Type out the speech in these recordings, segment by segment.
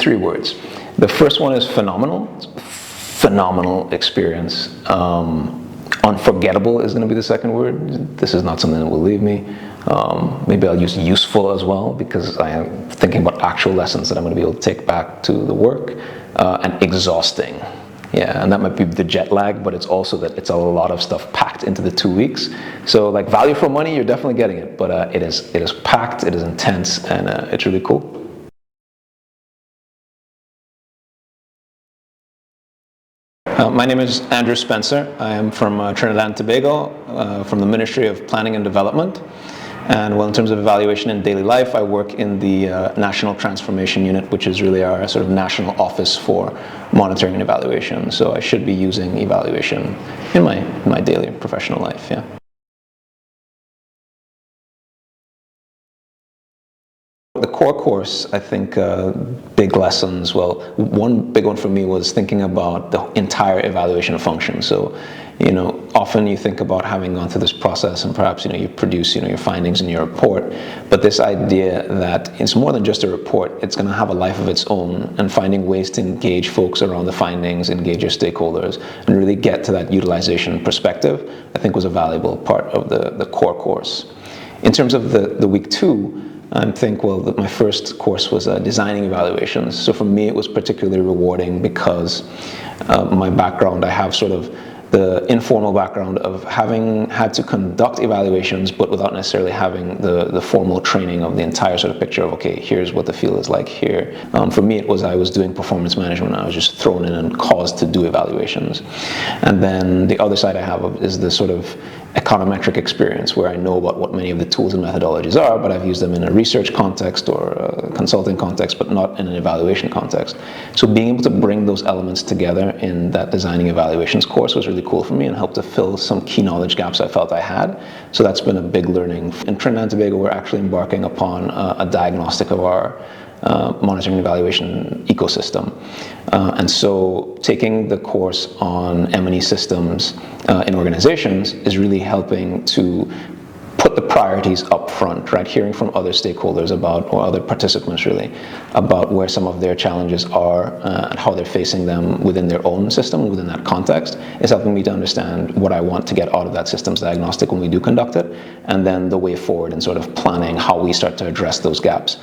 three words. The first one is phenomenal. Phenomenal experience. Unforgettable is going to be the second word. This is not something that will leave me. Maybe I'll use useful as well, because I am thinking about actual lessons that I'm going to be able to take back to the work. And exhausting. Yeah, and that might be the jet lag, but it's also that it's a lot of stuff packed into the 2 weeks. So like value for money, you're definitely getting it, but it is packed, it is intense, and it's really cool. My name is Andrew Spencer. I am from Trinidad and Tobago, from the Ministry of Planning and Development. And well, in terms of evaluation in daily life, I work in the National Transformation Unit, which is really our sort of national office for monitoring and evaluation. So I should be using evaluation in my daily professional life, yeah. The core course, I think, big lessons, well, one big one for me was thinking about the entire evaluation function. So, often you think about having gone through this process and perhaps, you produce, your findings in your report, but this idea that it's more than just a report, it's going to have a life of its own, and finding ways to engage folks around the findings, engage your stakeholders, and really get to that utilization perspective, I think was a valuable part of the core course. In terms of the week 2, I think, my first course was designing evaluations. So for me, it was particularly rewarding because my background, I have sort of the informal background of having had to conduct evaluations, but without necessarily having the formal training of the entire sort of picture of, okay, here's what the field is like here. For me, it was I was doing performance management. I was just thrown in and caused to do evaluations. And then the other side I have is the sort of econometric experience, where I know about what many of the tools and methodologies are, but I've used them in a research context or a consulting context, but not in an evaluation context. So being able to bring those elements together in that designing evaluations course was really cool for me and helped to fill some key knowledge gaps I felt I had. So that's been a big learning. In Trinidad and Tobago, we're actually embarking upon a diagnostic of our monitoring and evaluation ecosystem. And so taking the course on M&E systems in organizations is really helping to put the priorities up front, right? Hearing from other stakeholders about, or other participants really, about where some of their challenges are and how they're facing them within their own system, within that context, is helping me to understand what I want to get out of that systems diagnostic when we do conduct it, and then the way forward and sort of planning how we start to address those gaps.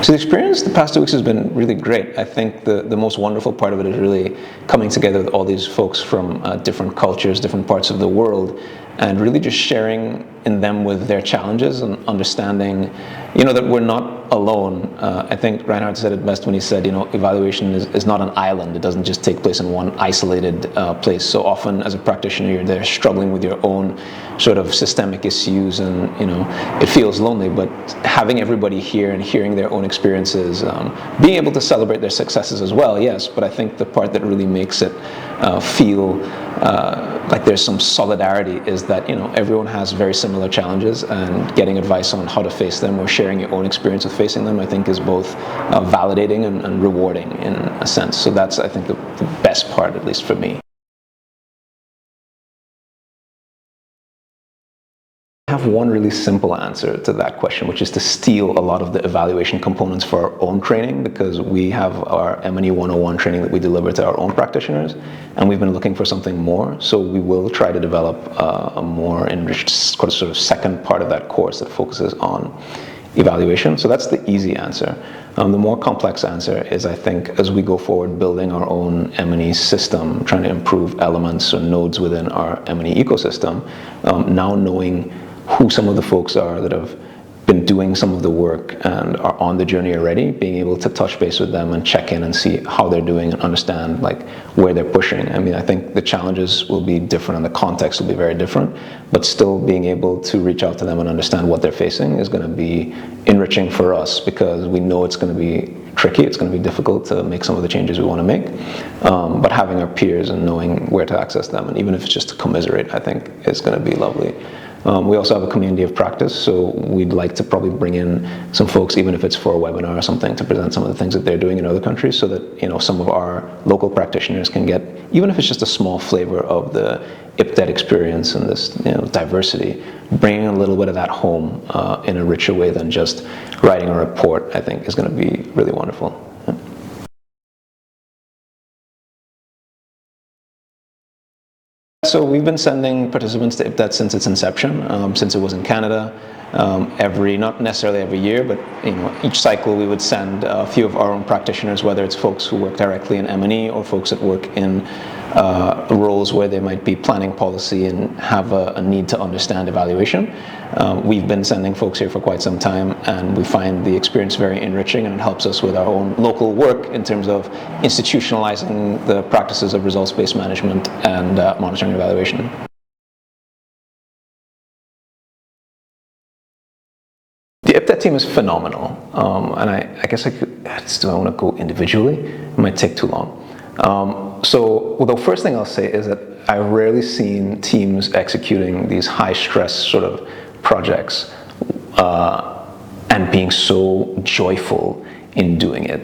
So the experience the past 2 weeks has been really great. I think the most wonderful part of it is really coming together with all these folks from different cultures, different parts of the world, and really just sharing in them with their challenges and understanding, that we're not alone. I think Reinhard said it best when he said, evaluation is not an island. It doesn't just take place in one isolated place. So often as a practitioner, you're there struggling with your own sort of systemic issues, and it feels lonely, but having everybody here and hearing their own experiences, being able to celebrate their successes as well, yes, but I think the part that really makes it feel like there's some solidarity is that everyone has very similar challenges, and getting advice on how to face them or sharing your own experience of facing them, I think is both validating and rewarding in a sense. So that's, I think, the best part, at least for me. I have one really simple answer to that question, which is to steal a lot of the evaluation components for our own training, because we have our M&E 101 training that we deliver to our own practitioners, and we've been looking for something more. So we will try to develop a more enriched sort of second part of that course that focuses on evaluation. So that's the easy answer. The more complex answer is, I think, as we go forward building our own M&E system, trying to improve elements or nodes within our M&E ecosystem, now knowing who some of the folks are that have been doing some of the work and are on the journey already, being able to touch base with them and check in and see how they're doing and understand where they're pushing. I mean, I think the challenges will be different and the context will be very different, but still being able to reach out to them and understand what they're facing is going to be enriching for us, because we know it's going to be tricky, it's going to be difficult to make some of the changes we want to make, but having our peers and knowing where to access them, and even if it's just to commiserate, I think is going to be lovely. We also have a community of practice, so we'd like to probably bring in some folks, even if it's for a webinar or something, to present some of the things that they're doing in other countries, so that some of our local practitioners can get, even if it's just a small flavor of the IPDET experience and this diversity, bringing a little bit of that home in a richer way than just writing a report, I think is going to be really wonderful. So we've been sending participants to IPDET since its inception, since it was in Canada. Not necessarily every year, but each cycle we would send a few of our own practitioners, whether it's folks who work directly in M&E or folks that work in roles where they might be planning policy and have a need to understand evaluation. We've been sending folks here for quite some time, and we find the experience very enriching, and it helps us with our own local work in terms of institutionalizing the practices of results-based management and monitoring and evaluation. The IPDET team is phenomenal, and I guess do I want to go individually? It might take too long. So the first thing I'll say is that I've rarely seen teams executing these high-stress sort of projects and being so joyful in doing it.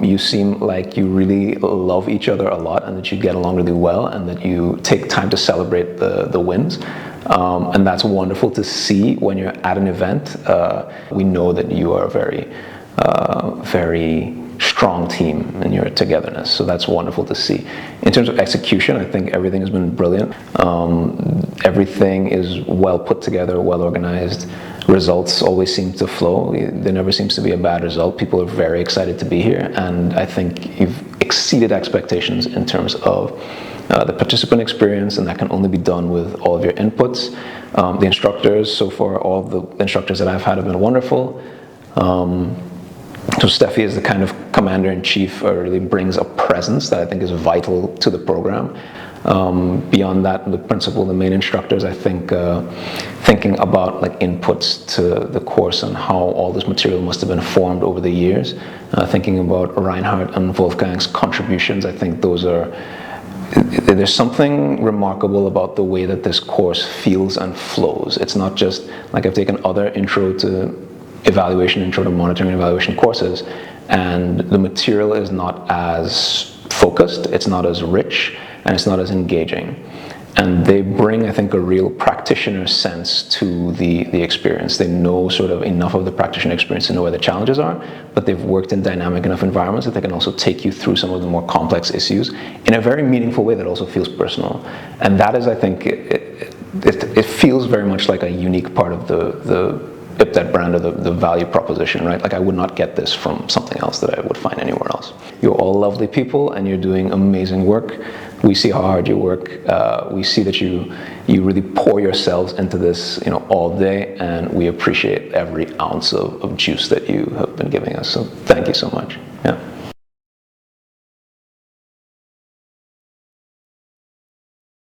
You seem like you really love each other a lot, and that you get along really well, and that you take time to celebrate the wins. And that's wonderful to see when you're at an event. We know that you are a very strong team in your togetherness, so that's wonderful to see. In terms of execution, I think everything has been brilliant. Everything is well put together, well organized. Results always seem to flow. There never seems to be a bad result. People are very excited to be here, and I think you've exceeded expectations in terms of the participant experience, and that can only be done with all of your inputs. The instructors, so far all of the instructors that I've had have been wonderful. So Steffi is the kind of commander-in-chief, really brings a presence that I think is vital to the program. Beyond that, the principal, the main instructors, I think thinking about inputs to the course and how all this material must have been formed over the years, thinking about Reinhard and Wolfgang's contributions, I think there's something remarkable about the way that this course feels and flows. It's not just like I've taken other intro to monitoring and evaluation courses, and the material is not as focused, it's not as rich, and it's not as engaging. And they bring, I think, a real practitioner sense to the experience. They know sort of enough of the practitioner experience to know where the challenges are, but they've worked in dynamic enough environments that they can also take you through some of the more complex issues in a very meaningful way that also feels personal. And that is, I think, it feels very much like a unique part of the IPDET brand, or the value proposition, right? Like I would not get this from something else that I would find anywhere else. You're all lovely people, and you're doing amazing work. We see how hard you work. We see that you really pour yourselves into this, all day, and we appreciate every ounce of juice that you have been giving us. So thank you so much. Yeah.